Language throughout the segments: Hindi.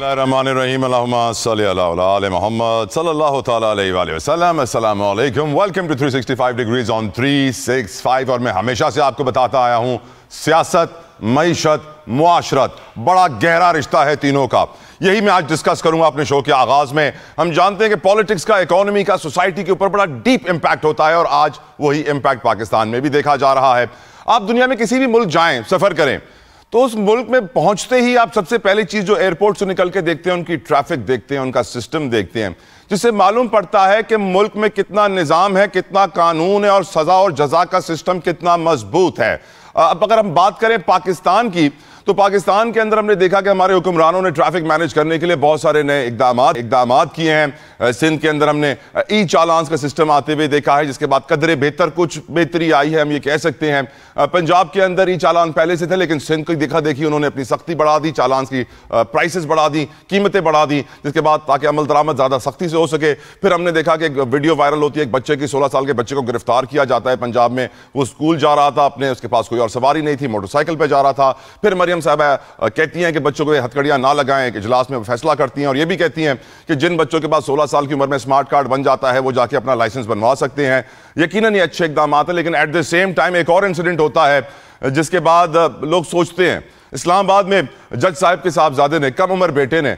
Bismillahirrahmanirrahim. Allahumma salli ala ali Muhammad sallallahu ta'ala alayhi wa sallam. Assalamu alaikum. Welcome to 365 degrees on 365. और मैं हमेशा से आपको बताता आया हूं, सियासत, मईशत, मुआशरत बड़ा गहरा रिश्ता है तीनों का। यही मैं आज डिस्कस करूंगा अपने शो के आगाज में। हम जानते हैं कि पॉलिटिक्स का, इकोनॉमी का, सोसाइटी के ऊपर बड़ा डीप इंपैक्ट होता है और आज वही इंपैक्ट पाकिस्तान में भी देखा जा रहा है। आप दुनिया में किसी भी मुल्क जाएं, सफर करें, तो उस मुल्क में पहुंचते ही आप सबसे पहली चीज जो एयरपोर्ट से निकल के देखते हैं, उनकी ट्रैफिक देखते हैं, उनका सिस्टम देखते हैं, जिससे मालूम पड़ता है कि मुल्क में कितना निजाम है, कितना कानून है और सजा और जजा का सिस्टम कितना मजबूत है। अब अगर हम बात करें पाकिस्तान की, तो पाकिस्तान के अंदर हमने देखा कि हमारे हुक्मरानों ने ट्रैफिक मैनेज करने के लिए बहुत सारे नए इकदाम किए हैं। सिंध के अंदर हमने ई चालान का सिस्टम आते हुए देखा है, जिसके बाद कदरे बेहतर कुछ बेहतरी आई है, हम ये कह सकते हैं। पंजाब के अंदर ई चालान पहले से थे, लेकिन सिंध की देखा देखी उन्होंने अपनी सख्ती बढ़ा दी, चालान की प्राइसेस बढ़ा दी, कीमतें बढ़ा दी, जिसके बाद ताकि अमल दरामद ज़्यादा सख्ती से हो सके। फिर हमने देखा कि एक वीडियो वायरल होती है, एक बच्चे की 16 साल के बच्चे को गिरफ्तार किया जाता है पंजाब में। वो स्कूल जा रहा था अपने, उसके पास कोई और सवारी नहीं थी, मोटरसाइकिल पर जा रहा था। फिर मरियम साहबा कहती हैं कि बच्चों को हथकड़ियां ना लगाएं, कि इजलास में फैसला करती हैं और ये भी कहती हैं कि जिन बच्चों के पास 16 साल की उम्र में स्मार्ट कार्ड बन जाता है वो जाके अपना लाइसेंस बनवा सकते हैं। यकीनन ये अच्छे इकदाम हैं, लेकिन एट द सेम टाइम एक और इंसिडेंट होता है जिसके बाद लोग सोचते हैं। इस्लामाबाद में जज साहब के साहबजादे ने, कम उम्र बेटे ने,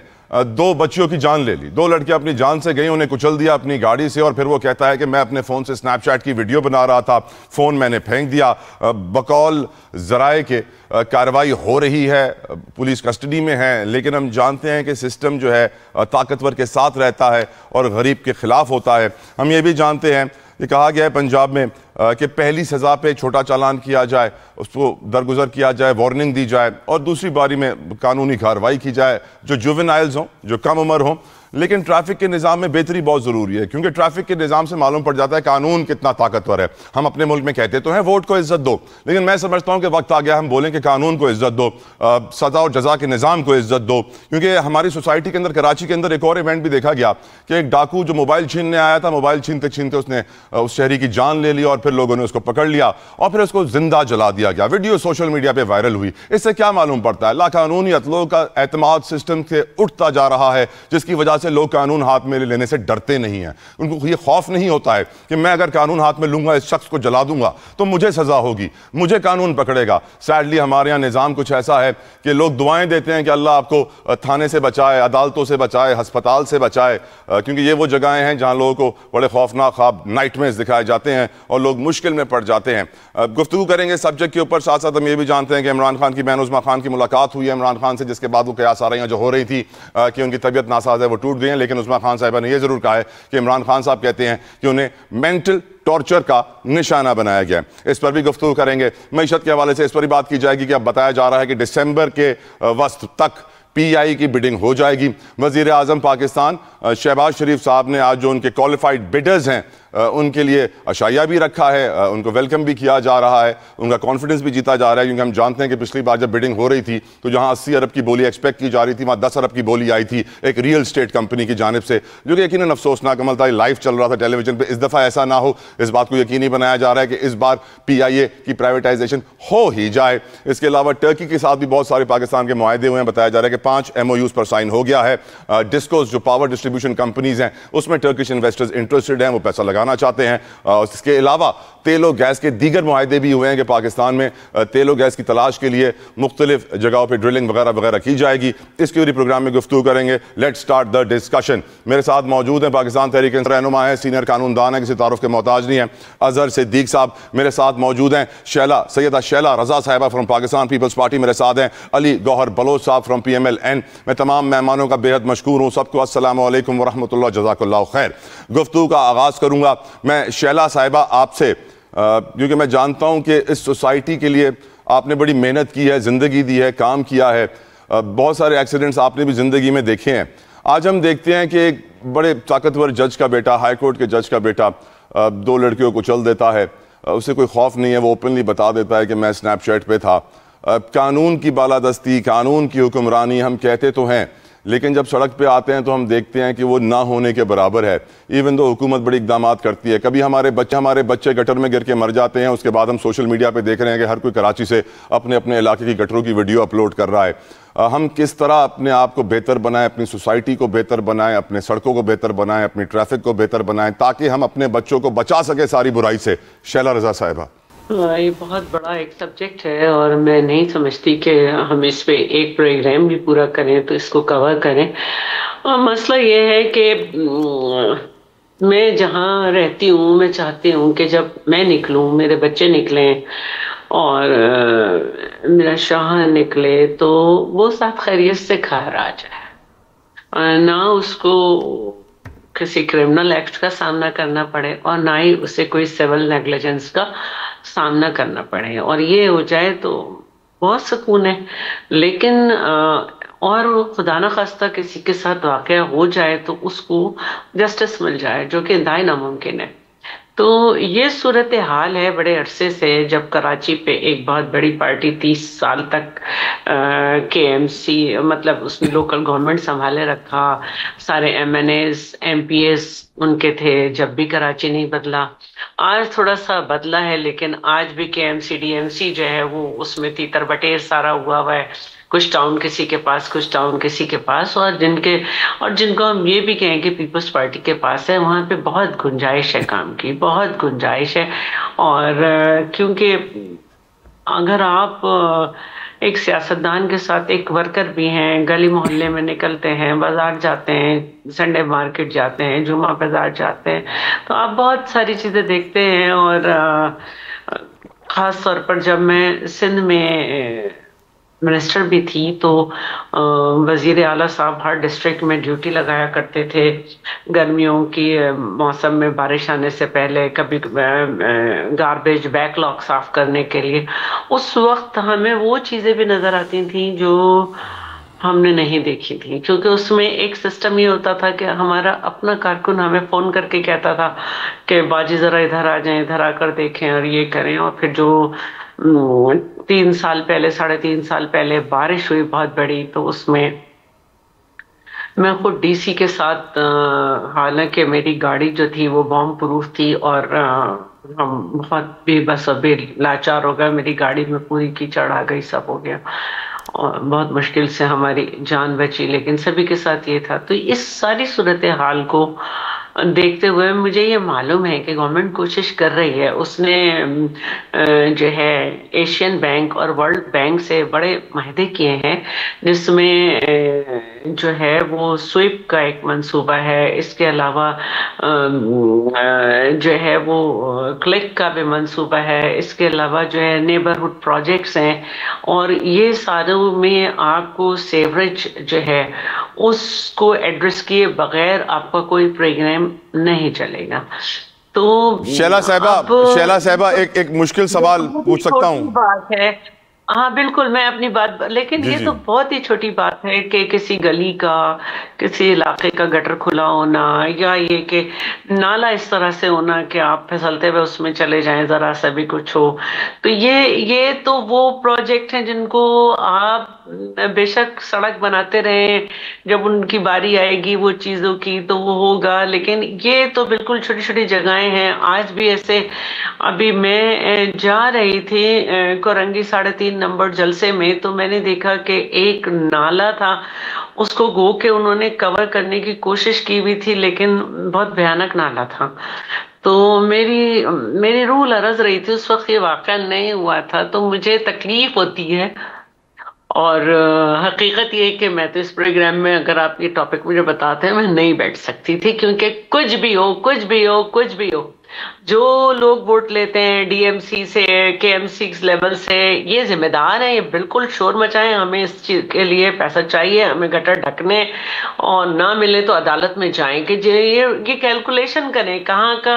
2 बच्चियों की जान ले ली। 2 लड़कियां अपनी जान से गई, उन्हें कुचल दिया अपनी गाड़ी से, और फिर वो कहता है कि मैं अपने फ़ोन से स्नैपचैट की वीडियो बना रहा था, फ़ोन मैंने फेंक दिया। बकौल ज़राए के कार्रवाई हो रही है, पुलिस कस्टडी में है, लेकिन हम जानते हैं कि सिस्टम जो है ताकतवर के साथ रहता है और गरीब के ख़िलाफ़ होता है। हम ये भी जानते हैं कि कहा गया है पंजाब में कि पहली सज़ा पे छोटा चालान किया जाए, उसको दरगुजर किया जाए, वार्निंग दी जाए, और दूसरी बारी में कानूनी कार्रवाई की जाए जो जुवेनाइल्स हों, जो कम उम्र हों। लेकिन ट्रैफिक के निज़ाम में बेहतरी बहुत ज़रूरी है, क्योंकि ट्रैफिक के निज़ाम से मालूम पड़ जाता है कानून कितना ताकतवर है। हम अपने मुल्क में कहते तो हैं वोट को इज्जत दो, लेकिन मैं समझता हूं कि वक्त आ गया हम बोलें कि कानून को इज्जत दो, सजा और जजा के निज़ाम को इज्जत दो। क्योंकि हमारी सोसाइटी के अंदर, कराची के अंदर एक और इवेंट भी देखा गया कि एक डाकू जो मोबाइल छीनने आया था, मोबाइल छीनते छीनते उसने उस शहरी की जान ले ली और फिर लोगों ने उसको पकड़ लिया और फिर उसको जिंदा जला दिया गया। वीडियो सोशल मीडिया पर वायरल हुई। इससे क्या मालूम पड़ता है? लाकानूनियत, लोगों का एतमाद सिस्टम से उठता जा रहा है, जिसकी वजह से लोग कानून हाथ में लेने से डरते नहीं हैं। उनको ये खौफ नहीं होता है कि मैं अगर कानून हाथ में लूंगा, इस शख्स को जला दूंगा तो मुझे सजा होगी, मुझे कानून पकड़ेगा। सैडली हमारे यहाँ निज़ाम कुछ ऐसा है कि लोग दुआएं देते हैं कि अल्लाह आपको थाने से बचाए, अदालतों से बचाए, अस्पताल से बचाए, क्योंकि ये वो जगहें हैं जहां लोगों को बड़े खौफनाक ख्वाब, नाइटमेयर्स दिखाए जाते हैं और लोग मुश्किल में पड़ जाते हैं। गुफ्तगू करेंगे सब्जेक्ट के ऊपर। साथ साथ हम ये भी जानते हैं कि इमरान खान की बहन उज़्मा खान की मुलाकात हुई है इमरान खान से, जिसके बाद वो कयास आराइयां जो हो रही थी कि उनकी तबीयत नासाज है, वो टूट गई हैं। लेकिन उज़्मा खान साहिबा ने यह जरूर कहा है कि इमरान खान साहब कहते हैं कि उन्हें मेंटल टॉर्चर का निशाना बनाया गया। इस पर भी गुफ्तगू करेंगे। मईशत के हवाले से इस पर भी बात की जाएगी कि अब बताया जा रहा है कि दिसंबर के वक्त तक PI की बिडिंग हो जाएगी। वजीर आजम पाकिस्तान शहबाज शरीफ साहब ने आज जो उनके क्वालिफाइड बिडर्स हैं उनके लिए अशाया भी रखा है, उनको वेलकम भी किया जा रहा है, उनका कॉन्फिडेंस भी जीता जा रहा है। क्योंकि हम जानते हैं कि पिछली बार जब बिडिंग हो रही थी तो जहां 80 अरब की बोली एक्सपेक्ट की जा रही थी, वहां 10 अरब की बोली आई थी एक रियल स्टेट कंपनी की जानिब से, जो कि यकीनन अफसोसनाक अमल था। लाइव चल रहा था टेलीविजन पर। इस दफ़ा ऐसा ना हो, इस बात को यकीनी बनाया जा रहा है कि इस बार PIA की प्राइवेटाइजेशन हो ही जाए। इसके अलावा टर्की के साथ भी बहुत सारे पाकिस्तान के मुआहदे हुए हैं। बताया जा रहा है कि 5 MOUs पर साइन हो गया है। डिस्कोस जो पावर डिस्ट्रीब्यूशन कंपनीज हैं उसमें टर्किश इन्वेस्टर्स इंटरेस्टेड हैं, वो पैसा लगाना चाहते हैं। इसके अलावा तेल और गैस के दीगर मुआहदे भी हुए हैं कि पाकिस्तान में तेल और गैस की तलाश के लिए मुख्तलिफ जगहों पर ड्रिलिंग वगैरह वगैरह की जाएगी। इसके पूरी प्रोग्राम में गुफ्तगू करेंगे। Let's start the discussion. मेरे साथ मौजूद हैं पाकिस्तान तहरीक इंसाफ रहनुमा है, सीनियर कानूनदान है, किसी तारुफ के मोहताज नहीं है, अजहर सिद्दीक साहब मेरे साथ मौजूद हैं। सैयदा शैला रजा साहिबा फ्रॉम पाकिस्तान पीपल्स पार्टी मेरे साथ हैं। अली गौहर बलोच साहब फ्रॉम PMLN। मैं तमाम मेहमानों का बेहद मशकूर हूँ। सबको अस्सलाम वालेकुम वरहमतुल्लाह, जज़ाकल्लाह खैर। गुफ्तगू का आगाज़ करूँगा मैं शैला साहिबा आपसे, क्योंकि मैं जानता हूँ कि इस सोसाइटी के लिए आपने बड़ी मेहनत की है, ज़िंदगी दी है, काम किया है, बहुत सारे एक्सीडेंट्स आपने भी ज़िंदगी में देखे हैं। आज हम देखते हैं कि एक बड़े ताकतवर जज का बेटा, हाई कोर्ट के जज का बेटा 2 लड़कियों को कुचल देता है, उसे कोई खौफ नहीं है, वो ओपनली बता देता है कि मैं स्नैपचैट पे था। कानून की बालादस्ती, कानून की हुक्मरानी हम कहते तो हैं, लेकिन जब सड़क पे आते हैं तो हम देखते हैं कि वो ना होने के बराबर है। इवन दो हुकूमत बड़ी इकदाम करती है, कभी हमारे बच्चे गटर में गिर के मर जाते हैं, उसके बाद हम सोशल मीडिया पे देख रहे हैं कि हर कोई कराची से अपने अपने इलाके की गटरों की वीडियो अपलोड कर रहा है। हम किस तरह अपने आप को बेहतर बनाएं, अपनी सोसाइटी को बेहतर बनाएं, अपने सड़कों को बेहतर बनाएं, अपनी ट्रैफिक को बेहतर बनाएं, ताकि हम अपने बच्चों को बचा सके सारी बुराई से। शैला रजा साहिबा। ये बहुत बड़ा एक सब्जेक्ट है और मैं नहीं समझती कि हम इस पे एक प्रोग्राम भी पूरा करें तो इसको कवर करें। और मसला ये है कि मैं जहाँ रहती हूँ मैं चाहती हूँ कि जब मैं निकलूँ, मेरे बच्चे निकलें और मेरा शाह निकले तो वो सब खैरियत से घर आ जाए, ना उसको किसी क्रिमिनल एक्ट का सामना करना पड़े और ना ही उसे कोई सिविल नेग्लिजेंस का सामना करना पड़े, और ये हो जाए तो बहुत सुकून है। लेकिन और खुदा न खास्ता किसी के साथ वाकया हो जाए तो उसको जस्टिस मिल जाए, जो कि इंतहाई नामुमकिन है। तो ये सूरत हाल है बड़े अरसे से, जब कराची पे एक बहुत बड़ी पार्टी 30 साल तक KMC मतलब उसने लोकल गवर्नमेंट संभाले रखा, सारे MNAs MPs उनके थे, जब भी कराची नहीं बदला। आज थोड़ा सा बदला है लेकिन आज भी KMC DMC जो है वो उसमें तीतर बटेर सारा हुआ हुआ है, कुछ टाउन किसी के पास, कुछ टाउन किसी के पास, और जिनको हम ये भी कहें कि पीपल्स पार्टी के पास है, वहाँ पे बहुत गुंजाइश है काम की, बहुत गुंजाइश है। और क्योंकि अगर आप एक सियासतदान के साथ एक वर्कर भी हैं, गली मोहल्ले में निकलते हैं, बाजार जाते हैं, संडे मार्केट जाते हैं, जुमा बाजार जाते हैं, तो आप बहुत सारी चीज़ें देखते हैं। और ख़ास तौर पर जब मैं सिंध में मिनिस्टर भी थी तो वजीर आला साहब हर डिस्ट्रिक्ट में ड्यूटी लगाया करते थे गर्मियों की मौसम में, बारिश आने से पहले, कभी गार्बेज बैकलॉग साफ करने के लिए। उस वक्त हमें वो चीज़ें भी नज़र आती थी जो हमने नहीं देखी थी, क्योंकि उसमें एक सिस्टम ये होता था कि हमारा अपना कारकुन हमें फ़ोन करके कहता था कि बाजी ज़रा इधर आ जाएं, इधर आकर देखें और ये करें। और फिर जो 3 साल पहले, 3.5 साल पहले बारिश हुई बहुत बड़ी, तो उसमें मैं खुद DC के साथ, हालांकि मेरी गाड़ी जो थी वो बॉम्ब प्रूफ थी और हम बहुत बेबस और लाचार हो गए, मेरी गाड़ी में पूरी कीचड़ आ गई, सब हो गया और बहुत मुश्किल से हमारी जान बची, लेकिन सभी के साथ ये था। तो इस सारी सूरत हाल को देखते हुए मुझे ये मालूम है कि गवर्नमेंट कोशिश कर रही है। उसने जो है एशियन बैंक और वर्ल्ड बैंक से बड़े माहदे किए हैं, जिसमें जो है वो स्वीप का एक मंसूबा है, इसके अलावा जो है वो क्लिक का भी मंसूबा है, इसके अलावा जो है नेबरहुड प्रोजेक्ट्स हैं, और ये सारों में आपको सेवरेज जो है उसको एड्रेस किए बगैर आपका कोई प्रोग्राम नहीं चलेगा। तो शैला साहिबा एक मुश्किल सवाल पूछ सकता हूँ? बात है, हाँ बिल्कुल, मैं अपनी बात, लेकिन ये तो बहुत ही छोटी बात है कि किसी गली का, किसी इलाके का गटर खुला होना, या ये कि नाला इस तरह से होना कि आप फिसलते हुए उसमें चले जाएं, जरा सा भी कुछ हो। तो ये तो वो प्रोजेक्ट हैं जिनको आप बेशक सड़क बनाते रहें, जब उनकी बारी आएगी वो चीज़ों की तो वो होगा, लेकिन ये तो बिल्कुल छोटी छोटी जगहें हैं। आज भी ऐसे, अभी मैं जा रही थी कोरंगी 3.5 नंबर जलसे में, तो मैंने देखा कि एक नाला था, उसको गो के उन्होंने कवर करने की कोशिश की हुई थी, लेकिन बहुत भयानक नाला था। तो मेरी रूह लरज रही थी उस वक्त, ये वाक़या नहीं हुआ था, तो मुझे तकलीफ होती है। और हकीकत ये है कि मैं तो इस प्रोग्राम में, अगर आप ये टॉपिक मुझे बताते हैं, मैं नहीं बैठ सकती थी, क्योंकि कुछ भी हो, जो लोग वोट लेते हैं DMC से, KMC लेवल से, ये जिम्मेदार हैं, ये बिल्कुल शोर मचाएं, हमें इस चीज के लिए पैसा चाहिए, हमें गटर ढकने, और ना मिले तो अदालत में जाएं कि ये कैलकुलेशन करें कहाँ का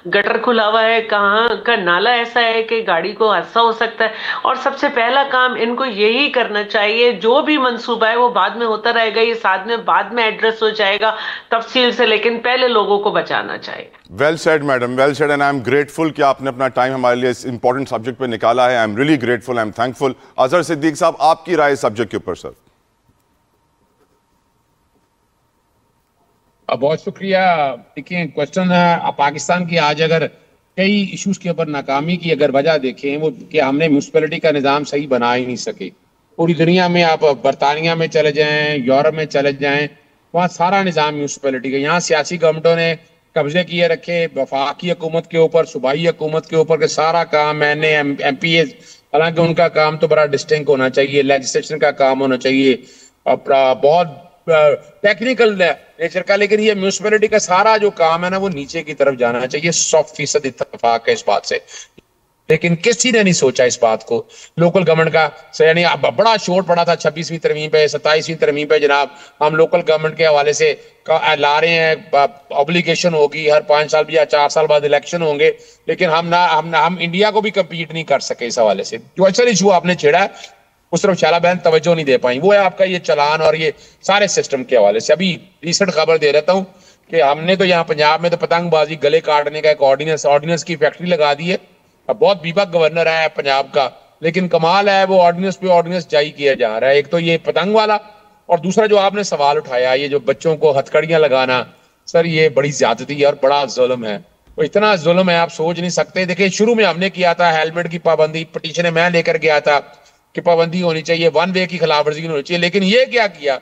गटर खुला हुआ है, कहाँ का नाला ऐसा है कि गाड़ी को हादसा हो सकता है। और सबसे पहला काम इनको यही करना चाहिए, जो भी मंसूबा है वो बाद में होता रहेगा, ये साथ में बाद में एड्रेस हो जाएगा तफसील से, लेकिन पहले लोगों को बचाना चाहिए। Well said madam, well said, and I am grateful कि आपने अपना टाइम हमारे लिए इस इंपॉर्टेंट सब्जेक्ट पे निकाला है। I am really grateful, I am thankful. Azhar Siddiqui साहब, आपकी राय सब्जेक्ट के ऊपर? सर बहुत शुक्रिया। देखिए क्वेश्चन पाकिस्तान की आज अगर कई इश्यूज के ऊपर नाकामी की अगर वजह देखें वो कि हमने म्यूनसिपैलिटी का निज़ाम सही बना ही नहीं सके। पूरी दुनिया में आप बरतानिया में चले जाएं, यूरोप में चले जाएं, वहाँ सारा निज़ाम म्यूनसिपैलिटी का। यहाँ सियासी गवर्नमेंटों ने कब्जे किए रखे वफाकी हुकूमत के ऊपर, सूबाई हुकूमत के ऊपर, के सारा काम मैंने एम पी ए, हालांकि उनका काम तो बड़ा डिस्टिंक्ट होना चाहिए, लेजिस्लेशन का काम होना चाहिए, बहुत टेक्निकल नेचर का, लेकिन ये म्यूनसिपैलिटी का सारा जो काम है ना वो नीचे की तरफ जाना चाहिए। 100% इत्तेफाक है इस बात से, लेकिन किसी ने नहीं सोचा इस बात को। लोकल गवर्नमेंट का यानी बड़ा शोर पड़ा था 26वीं तरमीम पे, 27वीं तरमीम पे। जनाब हम लोकल गवर्नमेंट के हवाले से ला रहे हैं, ऑब्लिगेशन होगी, हर 5 साल या 4 साल बाद इलेक्शन होंगे, लेकिन हम इंडिया को भी कम्पीट नहीं कर सके इस हवाले से। जो अच्छा इशू आपने छेड़ा उस तरफ शाला बहन तवज्जो नहीं दे पाई, वो है आपका ये चलान और ये सारे सिस्टम के हवाले से। अभी रिसेंट खबर दे रहता हूँ कि हमने तो यहाँ पंजाब में तो पतंगबाजी, गले काटने का एक ऑर्डिनेंस की फैक्ट्री लगा दी है। अब बहुत बीबक गवर्नर है पंजाब का, लेकिन कमाल है वो ऑर्डिनेंस पे ऑर्डिनेंस जारी किया जा रहा है। एक तो ये पतंग वाला, और दूसरा जो आपने सवाल उठाया ये जो बच्चों को हथकड़ियां लगाना, सर ये बड़ी ज्यादती है और बड़ा जुल्म है। वो इतना जुल्म है आप सोच नहीं सकते। देखिए शुरू में हमने किया था हेलमेट की पाबंदी, पिटीशन मैं लेकर गया था कि पाबंदी होनी चाहिए, 1 वे की खिलाफ वर्जी होनी चाहिए, लेकिन ये क्या किया,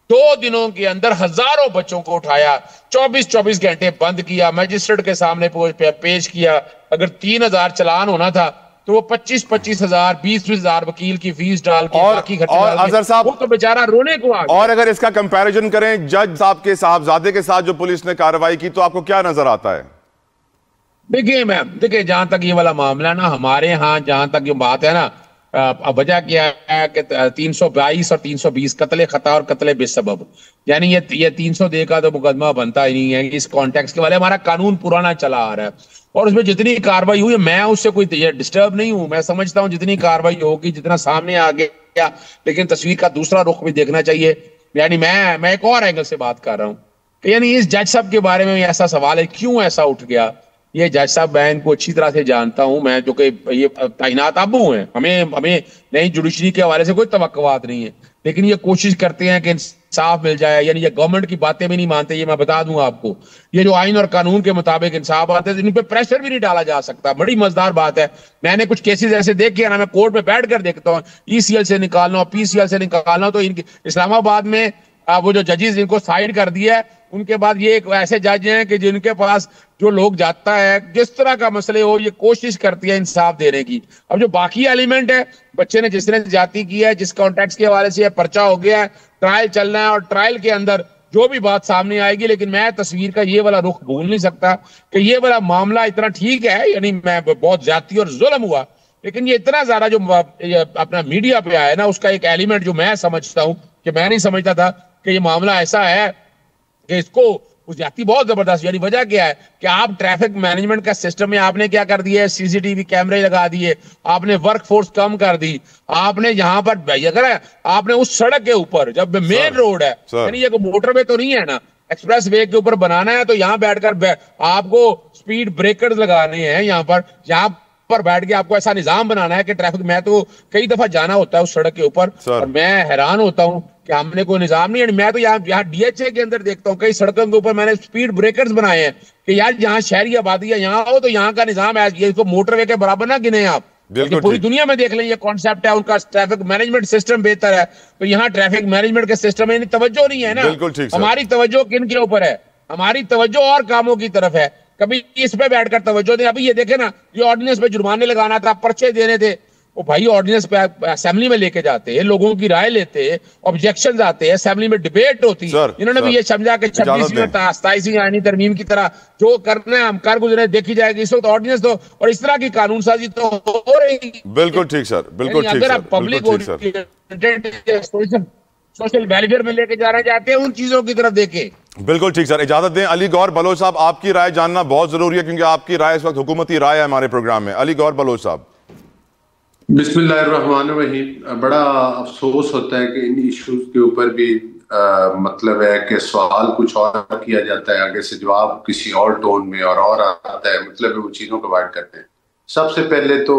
2 दिनों के अंदर हजारों बच्चों को उठाया, 24-24 घंटे बंद किया, मजिस्ट्रेट के सामने पेश किया। अगर 3000 चलान होना था तो वो 25-25 हजार, 20-20 हजार वकील की फीस डाल के, बाकी खर्चे और अजहर साहब, वो तो बेचारा रोने को आ गया। और अगर इसका कंपैरिजन करें जज साहब के साहबजादे के साथ जो पुलिस ने कार्रवाई की, तो आपको क्या नजर आता है? देखिए मैम, देखिए जहां तक ये वाला मामला ना, हमारे यहाँ जहां तक ये बात है ना, वजह क्या है कि 322 और 320 कत्ले खता और कत्ले बेसबब, यानी ये 300 दे का तो मुकदमा बनता ही नहीं है। इस कॉन्टेक्स्ट के वाले हमारा कानून पुराना चला आ रहा है, और उसमें जितनी कार्रवाई हुई मैं उससे कोई डिस्टर्ब नहीं हूं। मैं समझता हूं जितनी कार्रवाई होगी, जितना सामने आ गया, लेकिन तस्वीर का दूसरा रुख भी देखना चाहिए। यानी मैं एक और एंगल से बात कर रहा हूँ कि यानी इस जज साहब के बारे में ऐसा सवाल है, क्यों ऐसा उठ गया। ये जज साहब मैं इनको अच्छी तरह से जानता हूं, मैं जो कि ये तैनात अबू हैं, हमें नई जुडिशरी के हवाले से कोई तवक्कुआत नहीं है, लेकिन ये कोशिश करते हैं कि इंसाफ मिल जाए। यानी ये गवर्नमेंट की बातें भी नहीं मानते, ये मैं बता दूं आपको। ये जो आइन और कानून के मुताबिक इंसाफ आते हैं, इन पे प्रेशर भी नहीं डाला जा सकता। बड़ी मजेदार बात है, मैंने कुछ केसेस ऐसे देखे ना, मैं कोर्ट में बैठ कर देखता हूँ, ECL से निकालना, PCL से निकालना, तो इनके इस्लामाबाद में वो जो जजेस इनको साइड कर दिया है, उनके बाद ये एक ऐसे जज हैं कि जिनके पास जो लोग जाता है, जिस तरह का मसले हो, ये कोशिश करती है इंसाफ देने की। अब जो बाकी एलिमेंट है, बच्चे ने जिसने जाती किया है, जिस कॉन्टेक्स्ट के हवाले से पर्चा हो गया है, ट्रायल चल रहा है, और ट्रायल के अंदर जो भी बात सामने आएगी, लेकिन मैं तस्वीर का ये वाला रुख भूल नहीं सकता कि ये वाला मामला इतना ठीक है, यानी मैं बहुत ज्यादती और जुल्म हुआ, लेकिन ये इतना ज्यादा जो अपना मीडिया पे आया ना, उसका एक एलिमेंट जो मैं समझता हूं कि मैं नहीं समझता था कि ये मामला ऐसा है कि इसको ज्यादती बहुत जबरदस्त। यानी वजह क्या है कि आप ट्रैफिक मैनेजमेंट का सिस्टम में आपने क्या कर दिया है, CCTV कैमरे लगा दिए, आपने वर्क फोर्स कम कर दी, आपने यहाँ पर अगर आपने उस सड़क के ऊपर, जब मेन रोड है, यानी ये मोटरवे तो नहीं है ना, एक्सप्रेस वे के ऊपर बनाना है, तो यहाँ बैठकर आपको स्पीड ब्रेकर्स लगाने हैं, यहाँ पर बैठ के आपको ऐसा निजाम बनाना है कि ट्रैफिक, मैं तो कई दफा जाना होता है उस सड़क के ऊपर, और मैं हैरान होता हूँ कि हमने कोई निजाम नहीं है। मैं तो यहाँ DHA के अंदर देखता हूँ कई सड़कों के ऊपर मैंने स्पीड ब्रेकर्स बनाए हैं कि यार यहाँ शहरी आबादी है, यहाँ हो तो यहाँ का निजाम है, ये तो मोटरवे के बराबर ना गिने आप। पूरी दुनिया में देख लें ये कॉन्सेप्ट है, उनका ट्रैफिक मैनेजमेंट सिस्टम बेहतर है, तो यहाँ ट्रैफिक मैनेजमेंट के सिस्टम में तवज्जो नहीं है ना। हमारी तवज्जो किन के ऊपर है, हमारी तवज्जो और कामों की तरफ है, कभी इस पे बैठकर तवज्जो दें। अभी ये देखे ना, ये ऑर्डिनेंस पे जुर्माने लगाना था, पर्चे देने थे, वो भाई ऑर्डिनेंस पे असेंबली में लेके जाते हैं, लोगों की राय लेते हैं, ऑब्जेक्शंस आते हैं, असेंबली में डिबेट होती है। इन्होंने भी ये समझा कि 26वीं और 27वीं आईनी तरमीम की तरह जो करना है हम कर गुजरे, देखी जाएगी। इस वक्त ऑर्डिनेंस तो और इस तरह की कानून साजी तो हो रही। बिल्कुल ठीक सर, बिल्कुल ठीक अगर आप पब्लिक सोशल वेलफेयर में लेके जाना चाहते हैं, उन चीजों की तरफ देखें। बिल्कुल ठीक सर, इजाजत दें। अली गौहर बलोच साहब, आपकी राय जानना बहुत जरूरी है, क्योंकि आपकी राय इस वक्त हुकूमती राय है हमारे प्रोग्राम में। अली गौहर बलोच साहब। बिस्मिल्लाहिर्रहमानिर्रहीम। बड़ा अफसोस होता है कि इन इश्यूज के ऊपर भी मतलब है कि सवाल कुछ और किया जाता है, आगे से जवाब किसी और टोन में और आता है, मतलब वो चीजों को अवॉइड करते हैं। सबसे पहले तो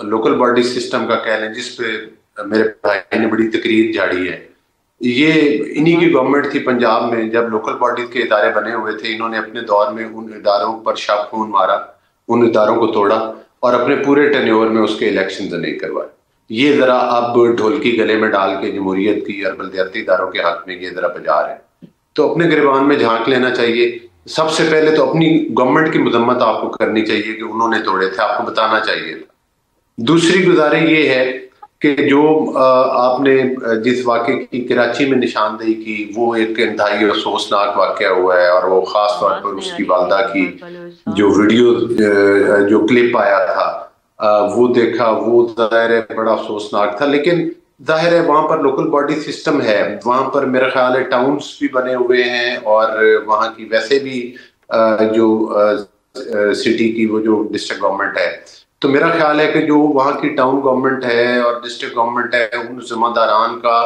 लोकल बॉडी सिस्टम का कह लें, जिस पे मेरे भाई ने बड़ी तकरीर झाड़ी है, ये इन्हीं की गवर्नमेंट थी पंजाब में, जब लोकल बॉडीज के इदारे बने हुए थे, इन्होंने अपने दौर में उन इदारों पर शब खून मारा, उन इदारों को तोड़ा और अपने पूरे टेन्योर में उसके इलेक्शन नहीं करवाए। ये जरा अब ढोलकी गले में डाल के जमहूरियत की और बल्दियाती इदारों के हक में ये जरा बजा रहे हैं। तो अपने गिरबान में झांक लेना चाहिए। सबसे पहले तो अपनी गवर्नमेंट की मजम्मत आपको करनी चाहिए कि उन्होंने तोड़े थे, आपको बताना चाहिए था। दूसरी गुजारिश ये है कि जो आपने जिस वाक़े की कराची में निशानदेही की, वो एक इंतहाई अफसोसनाक वाक़या हुआ है और वो खास तौर पर उसकी वालदा की जो वीडियो जो क्लिप आया था वो देखा, वो ज़ाहिर है बड़ा अफसोसनाक था। लेकिन जाहिर है वहां पर लोकल बॉडी सिस्टम है, वहां पर मेरा ख्याल है टाउन्स भी बने हुए हैं और वहां की वैसे भी जो सिटी की वो जो डिस्ट्रिक्ट गवर्नमेंट है, तो मेरा ख्याल है कि जो वहाँ की टाउन गवर्नमेंट है और डिस्ट्रिक्ट गवर्नमेंट है, उन जिम्मेदारान का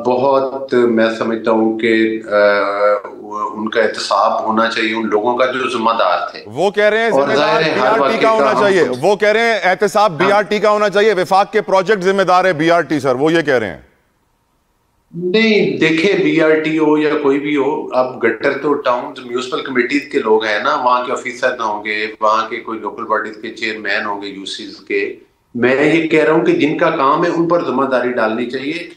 बहुत मैं समझता हूँ कि उनका एहतसाब होना चाहिए उन लोगों का जो जिम्मेदार थे। वो कह रहे हैं जिम्मेदार बीआरटी का होना चाहिए, वो कह रहे हैं एहतसाब बीआरटी का होना चाहिए, विफाक के प्रोजेक्ट जिम्मेदार है बीआरटी सर, वो ये कह रहे हैं। नहीं देखे, बीआरटी हो या कोई भी हो, अब गटर तो टाउन म्यूनिसिपल कमेटीज के लोग हैं ना, वहाँ के ऑफिसर ना होंगे, वहाँ के कोई लोकल बॉडीज के चेयरमैन होंगे यूसीज के। मैं ये कह रहा हूँ कि जिनका काम है उन पर जिम्मेदारी डालनी चाहिए।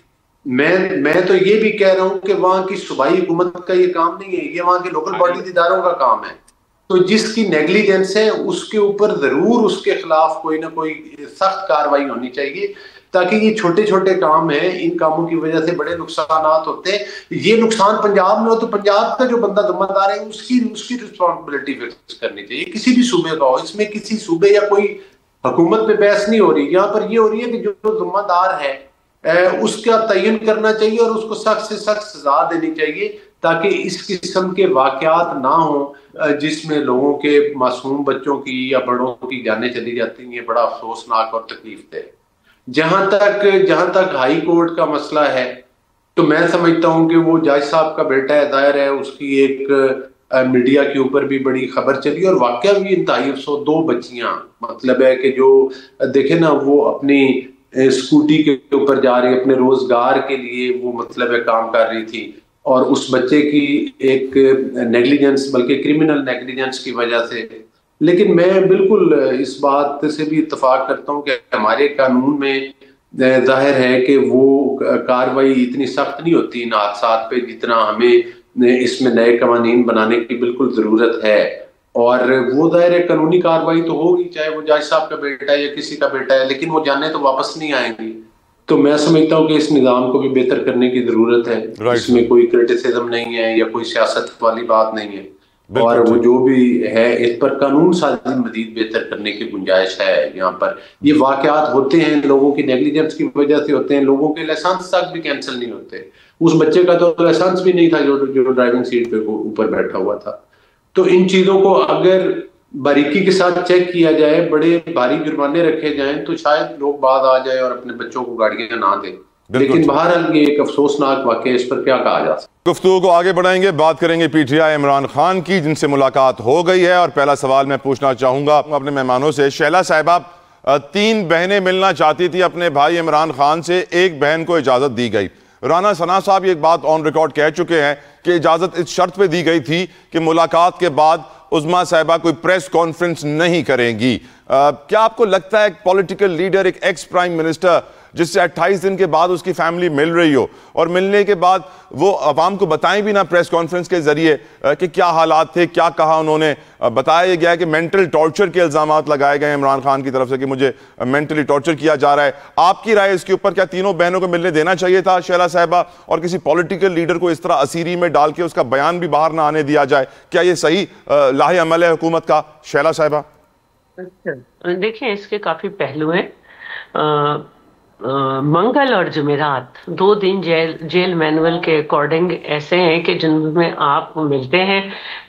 मैं तो ये भी कह रहा हूँ कि वहाँ की सूबाई हुकूमत का ये काम नहीं है, ये वहाँ के लोकल बॉडीज इदारों का काम है। तो जिसकी नेग्लिजेंस है उसके ऊपर जरूर उसके खिलाफ कोई ना कोई सख्त कार्रवाई होनी चाहिए, ताकि ये छोटे छोटे काम हैं, इन कामों की वजह से बड़े नुकसान होते हैं। ये नुकसान पंजाब में हो तो पंजाब का जो बंदा जिम्मेदार है उसकी रिस्पॉन्सिबिलिटी फिक्स करनी चाहिए, किसी भी सूबे का हो। इसमें किसी सूबे या कोई हुकूमत पे बहस नहीं हो रही, यहाँ पर ये हो रही है कि जो जिम्मेदार है उसका तयन करना चाहिए और उसको सख्त से सख्त सजा देनी चाहिए, ताकि इस किस्म के वाकयात ना हो जिसमें लोगों के मासूम बच्चों की या बड़ों की जानें चली जाती हैं। ये बड़ा अफसोसनाक और तकलीफ दे। जहां तक हाई कोर्ट का मसला है, तो मैं समझता हूं कि वो जज साहब का बेटा है, जाहिर है उसकी एक मीडिया के ऊपर भी बड़ी खबर चली और वाकया भी इंतहाई अफसोस। 2 बच्चियां, मतलब है कि जो देखे ना, वो अपनी स्कूटी के ऊपर जा रही, अपने रोजगार के लिए वो मतलब है काम कर रही थी, और उस बच्चे की एक नेग्लिजेंस, बल्कि क्रिमिनल नेग्लिजेंस की वजह से। लेकिन मैं बिल्कुल इस बात से भी इत्तेफाक करता हूँ कि हमारे कानून में जाहिर है कि वो कार्रवाई इतनी सख्त नहीं होती इन हादसात पे, जितना हमें इसमें नए कानून बनाने की बिल्कुल जरूरत है। और वो जाहिर है कानूनी कार्रवाई तो होगी, चाहे वो जज साहब का बेटा है या किसी का बेटा है, लेकिन वो जाने तो वापस नहीं आएंगी। तो मैं समझता हूँ कि इस निज़ाम को भी बेहतर करने की जरूरत है। इसमें कोई क्रिटिसिज्म नहीं है या कोई सियासत वाली बात नहीं है, और वो जो भी है इस पर कानून साजी मजीद बेहतर करने की गुंजाइश है। यहाँ पर ये वाकयात होते हैं, लोगों की नेग्लिजेंस की वजह से होते हैं, लोगों के लाइसेंस तक भी कैंसिल नहीं होते। उस बच्चे का तो लाइसेंस भी नहीं था जो ड्राइविंग सीट पे ऊपर बैठा हुआ था। तो इन चीजों को अगर बारीकी के साथ चेक किया जाए, बड़े भारी जुर्माने रखे जाएं, तो शायद लोग बाद आ जाए और अपने बच्चों को गाड़ियां ना दें। लेकिन बहरहाल ये एक अफसोसनाक वाकया, इस पर क्या कहा जा सकता है। गुफ्तगू को आगे बढ़ाएंगे, बात करेंगे पीटीआई इमरान खान की, जिनसे मुलाकात हो गई है। और पहला सवाल मैं पूछना चाहूंगा अपने मेहमानों से। शैला साहिबा 3 बहनें मिलना चाहती थी अपने भाई इमरान खान से, एक बहन को इजाजत दी गई। राना सना साहब ये एक बात ऑन रिकॉर्ड कह चुके हैं कि इजाजत इस शर्त पे दी गई थी कि मुलाकात के बाद उज़्मा साहिबा कोई प्रेस कॉन्फ्रेंस नहीं करेंगी। क्या आपको लगता है एक पॉलिटिकल लीडर, एक एक्स प्राइम मिनिस्टर, जिससे 28 दिन के बाद उसकी फैमिली मिल रही हो और मिलने के बाद वो अवाम को बताएं भी ना प्रेस कॉन्फ्रेंस के जरिए कि क्या हालात थे, क्या कहा उन्होंने? बताया गया कि मेंटल टॉर्चर के इल्जामात लगाए गए इमरान खान की तरफ से कि मुझे मेंटली टॉर्चर किया जा रहा है। आपकी राय इसके ऊपर, क्या तीनों बहनों को मिलने देना चाहिए था शैला साहिबा, और किसी पॉलिटिकल लीडर को इस तरह असीरी में डाल के उसका बयान भी बाहर ना आने दिया जाए? क्या ये सही लाहे अमल है हुकूमत का, शैला साहिबा? अच्छा, देखिए इसके काफी पहलू हैं। मंगल और जुमेरात 2 दिन जेल मैनुअल के अकॉर्डिंग ऐसे हैं कि जिनमें आप मिलते हैं।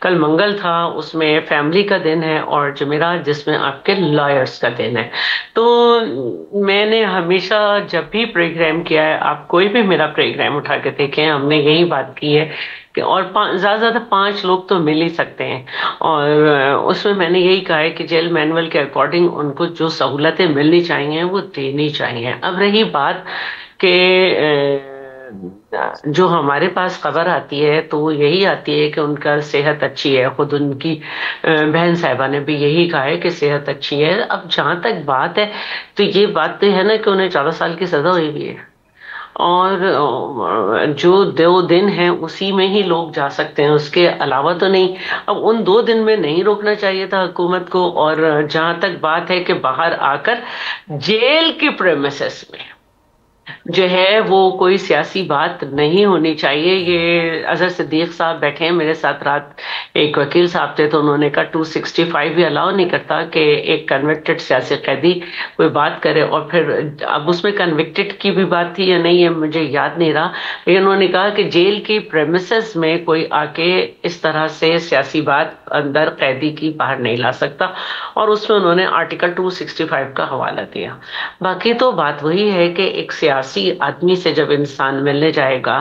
कल मंगल था, उसमें फैमिली का दिन है, और जुमेरात जिसमें आपके लॉयर्स का दिन है। तो मैंने हमेशा जब भी प्रोग्राम किया है, आप कोई भी मेरा प्रोग्राम उठा के देखें, हमने यही बात की है कि और ज़्यादा 5 लोग तो मिल ही सकते हैं। और उसमें मैंने यही कहा है कि जेल मैनुअल के अकॉर्डिंग उनको जो सहूलतें मिलनी चाहिए वो देनी चाहिए। अब रही बात कि जो हमारे पास खबर आती है तो वो यही आती है कि उनका सेहत अच्छी है। खुद उनकी बहन साहिबा ने भी यही कहा है कि सेहत अच्छी है। अब जहां तक बात है, तो ये बात तो है ना कि उन्हें 14 साल की सजा हुई भी है, और जो 2 दिन है उसी में ही लोग जा सकते हैं, उसके अलावा तो नहीं। अब उन 2 दिन में नहीं रोकना चाहिए था हुकूमत को। और जहां तक बात है कि बाहर आकर जेल के प्रेमिसेस में जो है वो कोई सियासी बात नहीं होनी चाहिए। ये अजहर सिद्दीक साहब बैठे हैं मेरे साथ, रात एक वकील साहब थे तो उन्होंने कहा 265 भी अलाउ नहीं करता कि एक कन्विक्टेड सियासी कैदी कोई बात करे। और फिर अब उसमें कन्विक्टेड की भी बात थी या नहीं है मुझे याद नहीं रहा, लेकिन उन्होंने कहा कि जेल की प्रेमिसेस में कोई आके इस तरह से सियासी बात अंदर कैदी की बाहर नहीं ला सकता, और उसमें उन्होंने आर्टिकल 265 का हवाला दिया। बाकी तो बात वही है कि एक सियासी आदमी से जब इंसान मिलने जाएगा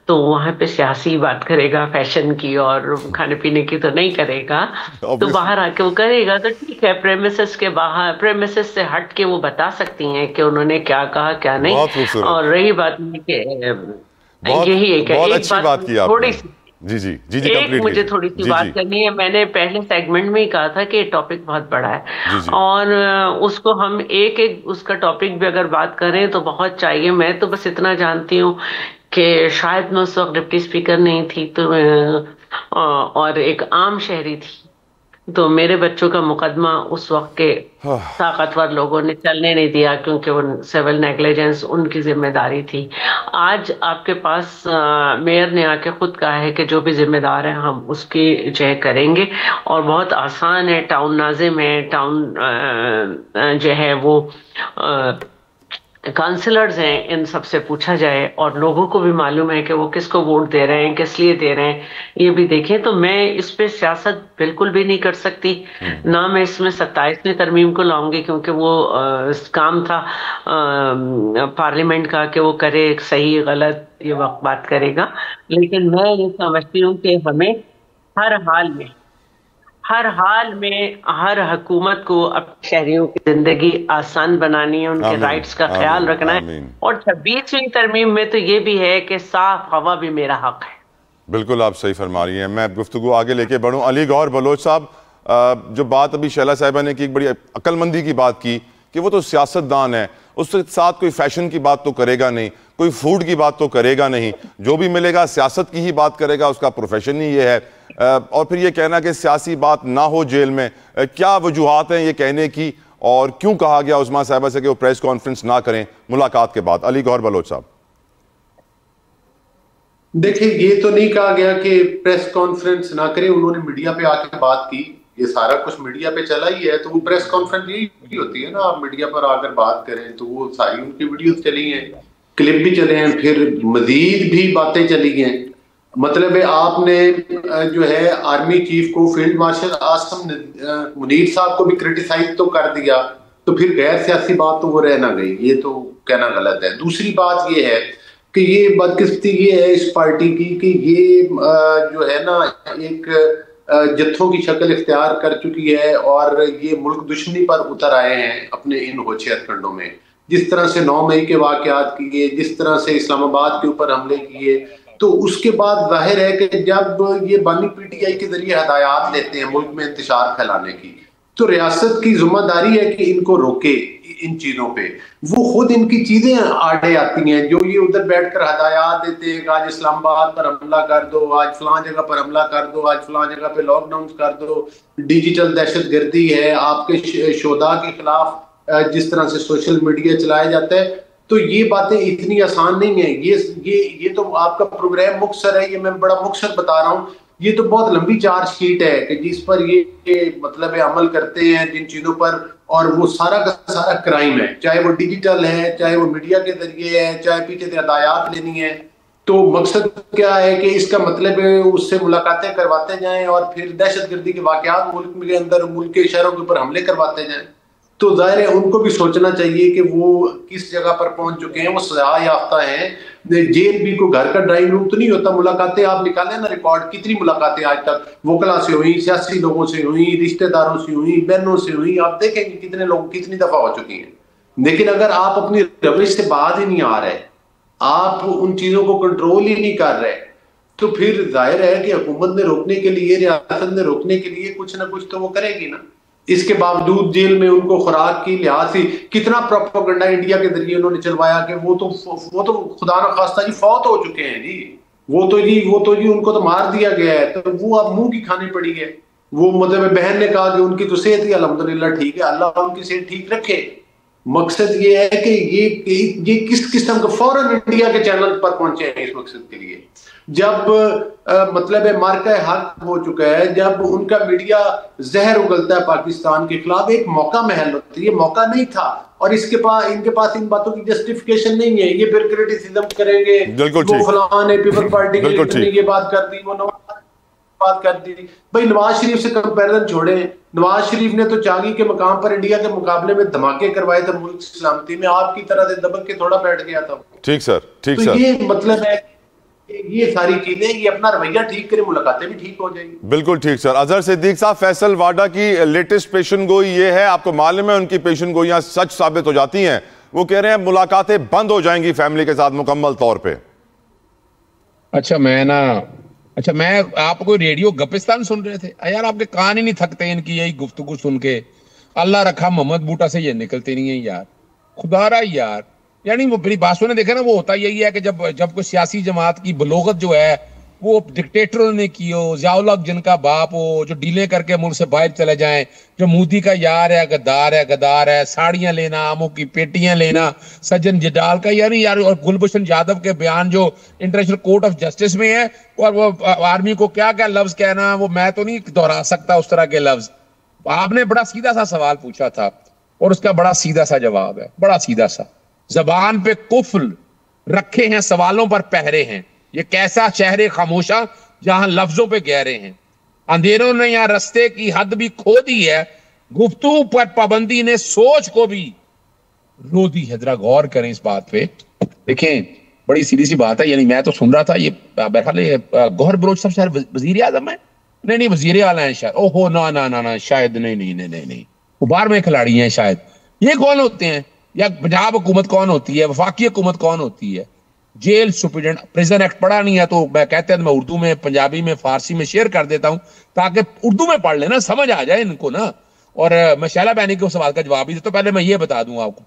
तो वहां पे सियासी बात करेगा, फैशन की और खाने पीने की तो नहीं करेगा। तो Obviously, बाहर आके वो करेगा तो ठीक है, प्रेमिसेस के बाहर, प्रेमिसेस से हट के वो बता सकती हैं कि उन्होंने क्या कहा क्या नहीं। बहुत खूबसूरत, और रही बात कि बहुत यही है कि बहुत एक अच्छी बात बात की थोड़ी आपने। सी, जी जी जी जी, एक कंप्लीट मुझे कीजिए। थोड़ी सी जी बात जी करनी है। मैंने पहले सेगमेंट में ही कहा था कि टॉपिक बहुत बड़ा है, जी जी और उसको हम एक एक उसका टॉपिक भी अगर बात करें तो बहुत चाहिए। मैं तो बस इतना जानती हूँ कि शायद मैं उस वक्त डिप्टी स्पीकर नहीं थी तो और एक आम शहरी थी, तो मेरे बच्चों का मुकदमा उस वक्त के ताकतवर लोगों ने चलने नहीं दिया क्योंकि वो सिविल नेग्लिजेंस उनकी जिम्मेदारी थी। आज आपके पास मेयर ने आके खुद कहा है कि जो भी जिम्मेदार है हम उसकी जय करेंगे, और बहुत आसान है। टाउन नाजिम है, टाउन जो है वो काउंसलर्स हैं, इन सबसे पूछा जाए और लोगों को भी मालूम है कि वो किसको वोट दे रहे हैं, किस लिए दे रहे हैं, ये भी देखें। तो मैं इस पे सियासत बिल्कुल भी नहीं कर सकती, ना मैं इसमें 27वीं तरमीम को लाऊंगी क्योंकि वो काम था पार्लियामेंट का कि वो करे, सही गलत ये वक्त बात करेगा। लेकिन मैं ये समझती हूँ कि हमें हर हाल में, हर हाल में हर हुकूमत को अपने शहरियों की जिंदगी आसान बनानी है, उनके आमीन राइट्स का ख्याल आमीन रखना है। आमीन। और 26वीं तरमीम में तो ये भी है कि साफ हवा भी मेरा हक है। बिल्कुल आप सही फरमा रही हैं। मैं गुफ्तगू आगे लेके बढ़ूँ। अली गौहर बलोच साहब, जो बात अभी शैला साहिबा ने की, एक बड़ी अक्लमंदी की बात की कि वो तो सियासतदान है, उसके साथ कोई फैशन की बात तो करेगा नहीं, कोई फूड की बात तो करेगा नहीं, जो भी मिलेगा सियासत की ही बात करेगा, उसका प्रोफेशन ही ये है। और फिर ये कहना कि सियासी बात ना हो जेल में, क्या वजूहात हैं ये कहने की, और क्यों कहा गया उस्मा साहिबा से कि वो प्रेस कॉन्फ्रेंस ना करें मुलाकात के बाद? अली गौहर बलोच साहब। देखिए, ये तो नहीं कहा गया कि प्रेस कॉन्फ्रेंस ना करें, उन्होंने मीडिया पे आके बात की, ये सारा कुछ मीडिया पे चला ही है, तो वो प्रेस कॉन्फ्रेंस यही होती है ना, आप मीडिया पर आकर बात करें, तो वो सारी उनकी वीडियोस चली हैं, क्लिप भी चले हैं, फिर मजीद भी बातें चली हैं। मतलब है आपने जो है आर्मी चीफ को, फील्ड मार्शल आसम मुनीर साहब को भी क्रिटिसाइज तो कर दिया, तो फिर गैर सियासी बात तो वो रह ना गई, ये तो कहना गलत है। दूसरी बात ये है कि ये बदकिस्मती ये है इस पार्टी की कि ये जो है ना एक जत्थों की शक्ल इख्तियार कर चुकी है, और ये मुल्क दुश्मनी पर उतर आए हैं अपने इन होचे हथकंडों में। जिस तरह से 9 मई के वाकयात किए, जिस तरह से इस्लामाबाद के ऊपर हमले किए, तो उसके बाद जाहिर है कि जब ये बानी पीटीआई के जरिए हदायत लेते हैं मुल्क में इंतशार फैलाने की, तो रियासत की जिम्मेदारी है कि इनको रोके इन चीजों पे। वो खुद इनकी चीजें आड़े आती हैं, जो ये उधर बैठकर हदायत देते हैं, आज इस्लामाबाद पर हमला कर दो, आज फलां जगह पर हमला कर दो, आज फलां जगह पे लॉकडाउन कर दो, डिजिटल दहशतगर्दी है, आपके शोधा के खिलाफ जिस तरह से सोशल मीडिया चलाया जाता है, तो ये बातें इतनी आसान नहीं है। ये तो आपका प्रोग्राम मुख्तसर है, ये मैं बड़ा मुख्तसर बता रहा हूँ, ये तो बहुत लंबी चार्जशीट है कि जिस पर ये मतलब है अमल करते हैं जिन चीजों पर, और वो सारा का सारा क्राइम है, चाहे वो डिजिटल है, चाहे वो मीडिया के जरिए है, चाहे पीछे से हदायत लेनी है। तो मकसद क्या है कि इसका मतलब है उससे मुलाकातें करवाते जाएं और फिर दहशतगर्दी के वाकयात मुल्क के अंदर, मुल्क के शहरों के ऊपर हमले करवाते जाएं। तो जाहिर है उनको भी सोचना चाहिए कि वो किस जगह पर पहुंच चुके हैं, वो सजा याफ्ता हैं। जेल भी को घर का ड्राइंग रूम तो नहीं होता। मुलाकातें आप निकालें ना रिकॉर्ड, कितनी मुलाकातें आज तक वकला से हुई, सियासी लोगों से हुई, रिश्तेदारों से हुई, बहनों से हुई, आप देखेंगे कितने लोग कितनी दफा हो चुकी हैं। लेकिन अगर आप अपनी रविश से बाहर ही नहीं आ रहे, आप उन चीजों को कंट्रोल ही नहीं कर रहे, तो फिर जाहिर है कि हुकूमत ने रोकने के लिए, रियासत ने रोकने के लिए कुछ ना कुछ तो वो करेगी ना। इसके बावजूद जेल में उनको खुराक की लिहाज से कितना प्रोपेगेंडा इंडिया के जरिए उन्होंने चलवाया कि वो तो खुदा न खास्ता जी फौत हो चुके हैं जी, वो तो जी उनको तो मार दिया गया है, तो वो अब मुंह की खानी पड़ी है। वो मतलब बहन ने कहा कि उनकी तो सेहत ही अल्हम्दुलिल्लाह ठीक है, अल्लाह उनकी सेहत ठीक रखे। मकसद ये है कि ये किस किस्म का फौरन इंडिया के चैनल पर पहुंचे हैं इस मकसद के लिए, जब मतलब है मार्का हक हो चुका है, जब उनका मीडिया जहर उगलता है पाकिस्तान के खिलाफ, एक मौका महल होती है, ये मौका नहीं था। और इनके पास इन बातों की जस्टिफिकेशन नहीं है, ये फिर क्रिटिसिज्म करेंगे, वो फलां ने पीपल पार्टी के लीडर ने ये बात कर दी, वो बात कर दी। भाई नवाज शरीफ से कंपैरिजन छोड़े, नवाज शरीफ ने तो चांगी के मकाम पर इंडिया के मुकाबले में धमाके करवाए थे मुल्क सलामती में, आपकी तरह से दबक के थोड़ा बैठ गया था। ठीक सर, ठीक तो सर, ये मतलब है ये सारी चीजें, ये अपना रवैया ठीक करे, मुलाकातें भी ठीक हो जाएंगी। बिल्कुल ठीक सर। अजहर सिद्दीक साहब, फैसल वाडा की लेटेस्ट पेशन गोई ये है, आपको मालूम है उनकी पेशन गोइयां सच साबित हो जाती हैं। वो कह रहे हैं मुलाकातें बंद हो जाएंगी फैमिली के साथ मुकम्मल तौर पे। अच्छा मैं आप कोई रेडियो गपिस्तान सुन रहे थे यार? आपके कान ही नहीं थकते इनकी यही गुफ्तगू सुन के? अल्लाह रखा मोहम्मद बूटा से ये निकलते नहीं है यार, खुदारा यार। यानी वो मेरी बात सुने, देखे ना, वो होता यही है कि जब कोई सियासी जमात की बलोगत जो है वो डिक्टेटरों ने की हो, ज़ियाउल-हक जिनका बाप हो, जो डीले करके मुल्क से बाहर चले जाएं, जो मोदी का यार है, गद्दार है, साड़ियां लेना, आमों की पेटियां लेना, सज्जन जडाल का यार और गुलभूषण यादव के बयान जो इंटरनेशनल कोर्ट ऑफ जस्टिस में है, और वो आर्मी को क्या क्या लफ्ज कहना, वो मैं तो नहीं दोहरा सकता उस तरह के लफ्ज। आपने बड़ा सीधा सा सवाल पूछा था और उसका बड़ा सीधा सा जवाब है, बड़ा सीधा सा। जबान पे कुफ्ल रखे हैं, सवालों पर पहरे हैं, ये कैसा शहरे खामोशा जहां लफ्जों पे गहरे हैं। अंधेरों ने यहां रस्ते की हद भी खो दी है, गुफ्तगू पर पाबंदी ने सोच को भी रो दी है। जरा गौर करें इस बात पे, देखें बड़ी सीधी सी बात है। यानी मैं तो सुन रहा था ये बहरहाल गौहर बलोच साहब शायद वजीर आजम है, नहीं वजीर आला है शायद, ओहो ना शायद नहीं, वो बाहर में खिलाड़ी हैं शायद। ये कौन होते हैं? या पंजाब हुकूमत कौन होती है, वफाकी हुकूमत कौन होती है? Jail superintendent. प्रिजन एक्ट पढ़ा नहीं है तो मैं कहते हैं मैं उर्दू में, पंजाबी में, फारसी में शेयर कर देता हूं ताकि उर्दू में पढ़ लेना, समझ आ जाए इनको ना। और मैं शैला बहनी के सवाल का जवाब ही तो पहले मैं ये बता दूं आपको,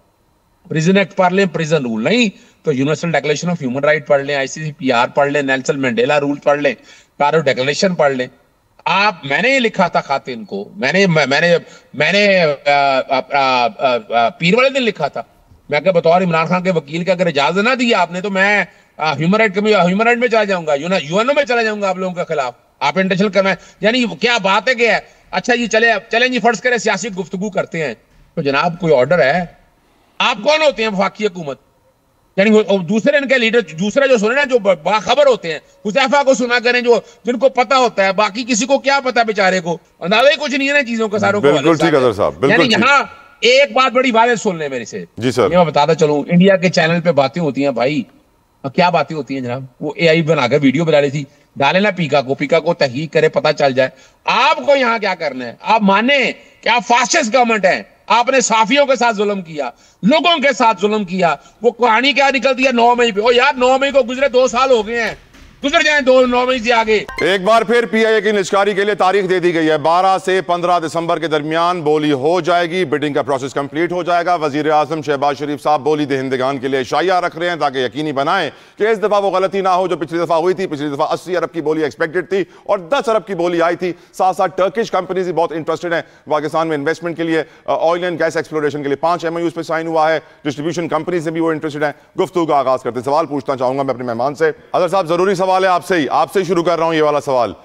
प्रिजन एक्ट पढ़ लें, प्रिजन रूल नहीं तो universal declaration of human right पढ़ लें, ICCPR पढ़ लें, नेल्सन मंडेला रूल पढ़ लें, पैरो डिक्लेरेशन पढ़ लें। मैंने ये लिखा था खातिन को, मैंने पीर वाले दिन लिखा था, मैं क्या बतौर इमरान खान के वकील का अगर इजाजत ना दी आपने तो मैं ह्यूमन राइट में चला जाऊंगा, यूएनओ में चला जाऊंगा आप लोगों के खिलाफ। आप इंटरनेशनल करना, यानी क्या बात है क्या है? अच्छा जी चले जी फर्ज करें सियासी गुफ्तगू करते हैं तो जनाब कोई ऑर्डर है? आप कौन होते हैं वफाकी हुकूमत? यानी दूसरे इनके लीडर, दूसरे जो सुने ना, जो बाखबर होते हैं, हुज़ैफा को सुना करें, जो जिनको पता होता है, बाकी किसी को क्या पता बेचारे को, अंदाजा ही कुछ नहीं है ना चीजों का सारों को। बिल्कुल ठीक है साहब, यानी यहाँ एक बात बड़ी वाले सुन ले मेरे से जी सर, मैं बताता चलूं, इंडिया के चैनल पे बातें होती हैं भाई, क्या बातें होती हैं जनाब? वो AI बनाकर वीडियो बना रही थी, डाले ना पीका को तहकीक करे, पता चल जाए। आपको यहाँ क्या करना है? आप माने कि आप फासिस्ट गवर्नमेंट है, आपने साफियों के साथ जुल्म किया, लोगों के साथ जुल्म किया। वो कहानी क्या निकलती है 9 मई पे? ओ यार 9 मई को गुजरे 2 साल हो गए हैं, गुजर जाए 9 मई से आगे। एक बार फिर PIA की निष्कारी के लिए तारीख दे दी गई है, 12 से 15 दिसंबर के दरमियान बोली हो जाएगी, बिडिंग का प्रोसेस कंप्लीट हो जाएगा। वजीर आजम शहबाज शरीफ साहब बोली दहिंदगान के लिए शाया रख रहे हैं ताकि यकीनी बनाएं कि इस दफा वो गलती ना हो जो पिछली दफा हुई थी। पिछली दफा 80 अरब की बोली एक्सपेक्टेड थी और 10 अरब की बोली आई थी। साथ साथ टर्किश कंपनीज भी बहुत इंटरेस्टेड हैं पाकिस्तान में इन्वेस्टमेंट के लिए, ऑयल एंड गैस एक्सप्लोरेशन के लिए 5 MOUs पे साइन हुआ है। डिस्ट्रीब्यूशन कंपनी से भी वो इंटरेस्टेड है। गुफ्तगू का आगाज करते सवाल पूछना चाहूंगा मैं अपने मेहमान से। अदर साहब जरूरी सवाल है आपसे शुरू कर रहा हूं ये वाला सवाल।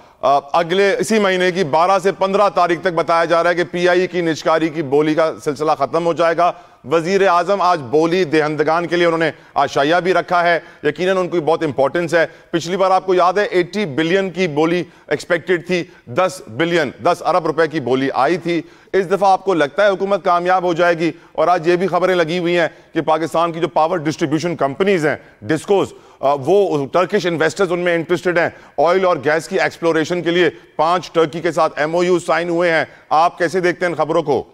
अगले इसी महीने की 12 से 15 तारीख तक बताया जा रहा है कि PIA की निष्कारी की बोली का सिलसिला खत्म हो जाएगा। वजीर आजम आज बोली देहंदगान के लिए उन्होंने आशाया भी रखा है, यकीनन उनकी बहुत इंपॉर्टेंस है। पिछली बार आपको याद है 80 बिलियन की बोली एक्सपेक्टेड थी, 10 अरब रुपए की बोली आई थी। इस दफा आपको लगता है हुकूमत कामयाब हो जाएगी? और आज ये भी खबरें लगी हुई हैं कि पाकिस्तान की जो पावर डिस्ट्रीब्यूशन कंपनीज हैं, डिस्कोज, वो टर्किश इन्वेस्टर्स उनमें इंटरेस्टेड हैं। ऑयल और गैस की एक्सप्लोरेशन के लिए 5 टर्की के साथ MOU साइन हुए हैं। आप कैसे देखते हैं इन खबरों को?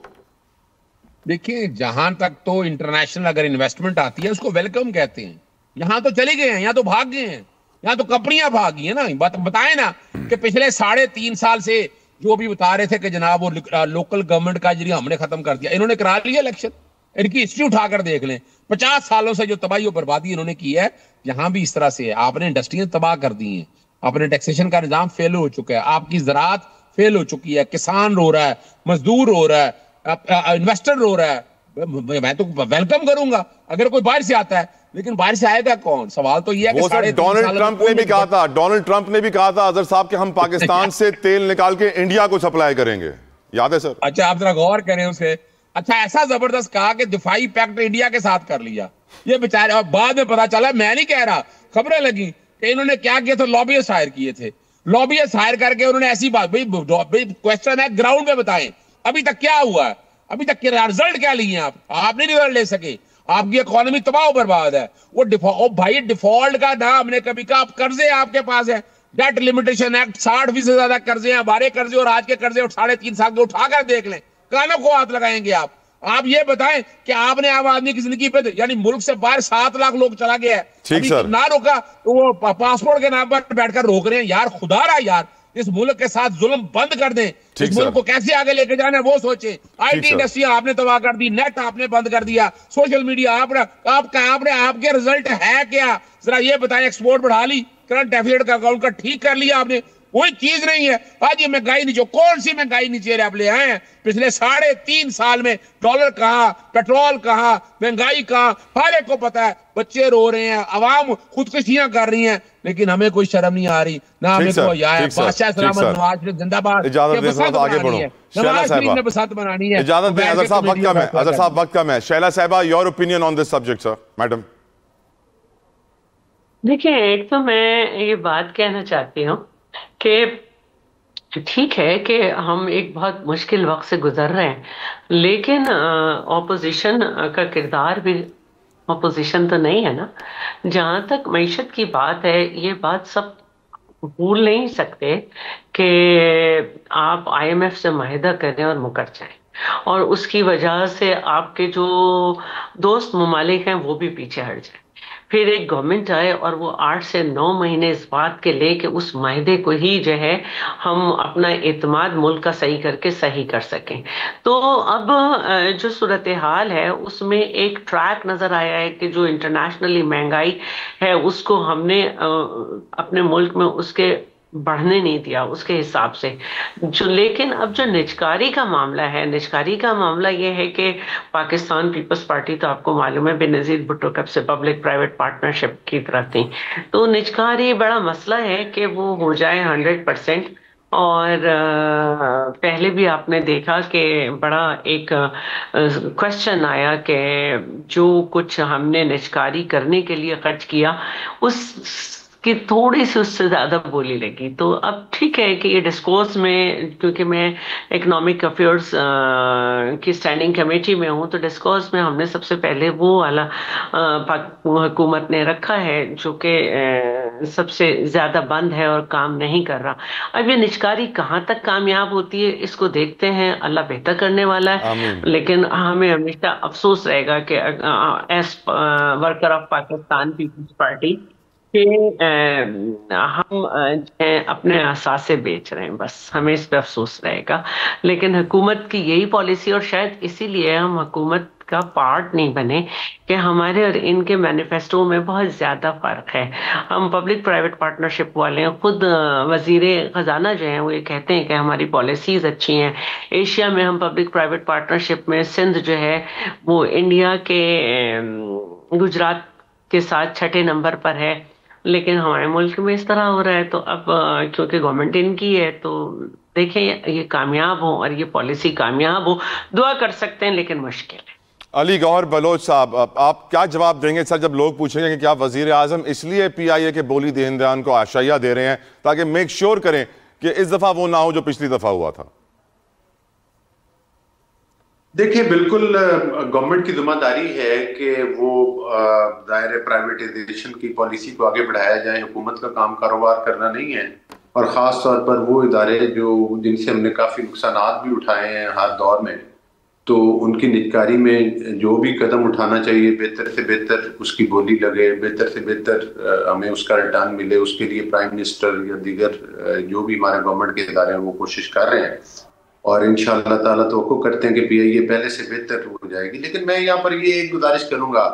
देखिए, जहां तक तो इंटरनेशनल अगर इन्वेस्टमेंट आती है उसको वेलकम कहते हैं। यहाँ तो चले गए हैं, यहाँ तो भाग गए हैं, यहाँ तो कंपनियां भाग गई है ना। बताएं ना कि पिछले 3.5 साल से जो भी बता रहे थे कि जनाब वो लोकल गवर्नमेंट का जरिए हमने खत्म कर दिया, इन्होंने करा लिया इलेक्शन। इनकी हिस्ट्री उठाकर देख लें, 50 सालों से जो तबाही और बर्बादी इन्होंने की है, यहाँ भी इस तरह से है। आपने इंडस्ट्रियां तबाह कर दी हैं, अपने टैक्सेशन का निजाम फेल हो चुका है, आपकी ज़राअत फेल हो चुकी है, किसान रो रहा है, मजदूर रो रहा है, इन्वेस्टर रो रहा है। मैं तो वेलकम करूंगा अगर कोई बाहर से आता है, लेकिन बाहर से आएगा कौन? सवाल तो ये है वो सर डोनाल्ड ट्रंप ने भी कहा था, डोनाल्ड ट्रंप ने भी कहा था अजहर साहब कि हम पाकिस्तान से तेल निकाल के इंडिया को सप्लाई करेंगे, याद है सर? अच्छा, आप जरा गौर करें उसे। अच्छा, ऐसा जबरदस्त कहा कि दिफाई पैक्ट इंडिया के साथ कर लिया ये बेचारे, और बाद में पता चला, मैं नहीं कह रहा, खबरें लगी कि इन्होंने क्या किया था, लॉबियस्ट हायर किए थे। लॉबियस्ट हायर करके उन्होंने ऐसी बात, भाई क्वेश्चन है ग्राउंड पे बताएं, अभी तक क्या हुआ है, अभी तक रिजल्ट क्या लिए आप नहीं रिजल्ट ले सके, आपकी इकोनॉमी तबाह बर्बाद है। वो भाई डिफॉल्ट का ना हमने कभी कहा, कर्जे आपके पास है, डेट लिमिटेशन एक्ट 60% से ज्यादा कर्जे हैं, हमारे कर्जे और आज के कर्जे 3.5 साल के उठाकर देख लें, कानों को हाथ लगाएंगे आप ये बताएं कि आपने आम आदमी की जिंदगी पे, यानी मुल्क से बाहर 7 लाख लोग चला गया है, ठीक सर, ना रोका तो वो पासपोर्ट के नाम पर बैठकर रोक रहे हैं। यार खुदा रहा यार, इस मुल्क के साथ जुल्म बंद कर दें, इस मुल्क को कैसे आगे लेके जाना है वो सोचे। आईटी इंडस्ट्री आपने तबाह कर दी, नेट आपने बंद कर दिया, सोशल मीडिया आपके रिजल्ट है क्या, जरा ये बताएं। एक्सपोर्ट बढ़ा ली, करंट डेफिसिट का अकाउंट का ठीक कर लिया आपने, कोई चीज नहीं है। आज ये महंगाई नीचे, कौन सी महंगाई नीचे आप ले आए हैं? पिछले 3.5 साल में डॉलर कहाँ, पेट्रोल कहाँ, महंगाई कहाँ, हर एक को पता है। बच्चे रो रहे हैं, अवाम खुदकुशियां कर रही हैं, लेकिन हमें कोई शर्म नहीं आ रही ना, हमें कोई बादशाह सलामत नवाज शरीफ जिंदाबाद। इजाजत दें तो आगे बढ़ो। शैला साहिबा ने बसंत बनानी है, इजाजत दें। अजहर साहब वक्त कम है, अजहर साहब वक्त कम है। शैला साहिबा, your opinion on this subject sir, madam. देखिए, एक तो मैं ये बात कहना चाहती हूँ कि ठीक है कि हम एक बहुत मुश्किल वक्त से गुजर रहे हैं, लेकिन ऑपोजिशन का किरदार भी, ऑपोजिशन तो नहीं है ना। जहां तक मईशत की बात है, ये बात सब भूल नहीं सकते कि आप IMF से माहिदा करें और मुकर जाएं, और उसकी वजह से आपके जो दोस्त ममालिक हैं वो भी पीछे हट जाएं। फिर एक गवर्नमेंट आए और वो 8 से 9 महीने इस बात के लिए कि उस माहदे को ही जो है हम अपना एतमाद मुल्क का सही करके सही कर सकें। तो अब जो सूरत हाल है उसमें एक ट्रैक नजर आया है कि जो इंटरनेशनली महंगाई है उसको हमने अपने मुल्क में उसके बढ़ने नहीं दिया उसके हिसाब से। जो लेकिन अब जो निजकारी का मामला है, निजकारी का मामला ये है कि पाकिस्तान पीपल्स पार्टी तो आपको मालूम है बेनजीर भुट्टो कब से पब्लिक प्राइवेट पार्टनरशिप की तरफ थी, तो निजकारी बड़ा मसला है कि वो हो जाए 100%। और पहले भी आपने देखा कि बड़ा एक क्वेश्चन आया कि जो कुछ हमने निजकारी करने के लिए खर्च किया उस कि थोड़ी सी उससे ज्यादा बोली लगी। तो अब ठीक है कि ये डिस्कोर्स में, क्योंकि मैं इकोनॉमिक अफेयर्स की स्टैंडिंग कमेटी में हूँ, तो डिस्कोर्स में हमने सबसे पहले वो वाला हुकूमत ने रखा है जो कि सबसे ज्यादा बंद है और काम नहीं कर रहा। अब ये निजकारी कहाँ तक कामयाब होती है इसको देखते हैं, अल्लाह बेहतर करने वाला है। लेकिन हमें हमेशा अफसोस रहेगा कि as worker of Pakistan People's Party कि हम अपने असासे बेच रहे हैं, बस हमें इस पर अफसोस रहेगा। लेकिन हुकूमत की यही पॉलिसी, और शायद इसीलिए हम हुकूमत का पार्ट नहीं बने कि हमारे और इनके मैनिफेस्टो में बहुत ज़्यादा फ़र्क है। हम पब्लिक प्राइवेट पार्टनरशिप वाले हैं, खुद वज़ीर ख़जाना जो हैं वो ये कहते हैं कि हमारी पॉलिसीज़ अच्छी हैं। एशिया में हम पब्लिक प्राइवेट पार्टनरशिप में सिंध जो है वो इंडिया के गुजरात के साथ 6ठे नंबर पर है, लेकिन हमारे मुल्क में इस तरह हो रहा है। तो अब क्योंकि गवर्नमेंट इनकी है तो देखें ये कामयाब हो और ये पॉलिसी कामयाब हो, दुआ कर सकते हैं, लेकिन मुश्किल है। अली गौहर बलोच साहब, आप क्या जवाब देंगे सर जब लोग पूछेंगे कि क्या वजीर आजम इसलिए PIA के बोली दहिंदान को आशाइया दे रहे हैं ताकि मेक श्योर करें कि इस दफा वो ना हो जो पिछली दफा हुआ था? देखिए, बिल्कुल गवर्नमेंट की जिम्मेदारी है कि वो दायरे प्राइवेटाइजेशन की पॉलिसी को आगे बढ़ाया जाए। हुकूमत का काम कारोबार करना नहीं है, और ख़ास तौर पर वो इदारे जो जिनसे हमने काफ़ी नुकसानात भी उठाए हैं हर दौर में, तो उनकी निजकारी में जो भी कदम उठाना चाहिए बेहतर से बेहतर उसकी बोली लगे, बेहतर से बेहतर हमें उसका रिटर्न मिले, उसके लिए प्राइम मिनिस्टर या दीगर जो भी हमारे गवर्नमेंट के इदारे हैं वो कोशिश कर रहे हैं और इंशाअल्लाह ताला तवक्को करते हैं कि PIA पहले से बेहतर हो जाएगी। लेकिन मैं यहाँ पर ये एक गुजारिश करूंगा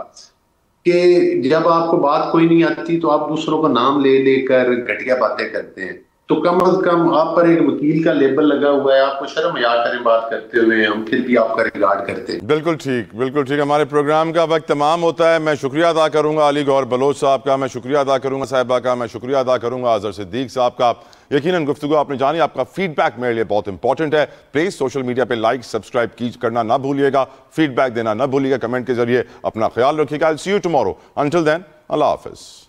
कि जब आपको बात कोई नहीं आती तो आप दूसरों का नाम ले लेकर घटिया बातें करते हैं, तो कम से कम आप पर एक वकील का लेबल लगा हुआ है, आपको शर्म या करें बात करते हुए, हम फिर भी आपका रिगार्ड करते हैं। बिल्कुल ठीक, बिल्कुल ठीक। हमारे प्रोग्राम का वक्त तमाम होता है। मैं शुक्रिया अदा करूंगा अली गौहर बलोच साहब का, मैं शुक्रिया अदा करूंगा साहिबा का, मैं शुक्रिया अदा करूंगा अजहर सिद्दीक साहब का। यकीनन गुफ्तगू आपने जानी, आपका फीडबैक मेरे लिए बहुत इंपॉर्टेंट है। प्लीज सोशल मीडिया पे लाइक सब्सक्राइब करना ना भूलिएगा, फीडबैक देना ना भूलिएगा, कमेंट के जरिए अपना ख्याल रखिएगा। I will see you tomorrow, until then अल्लाह हाफिज।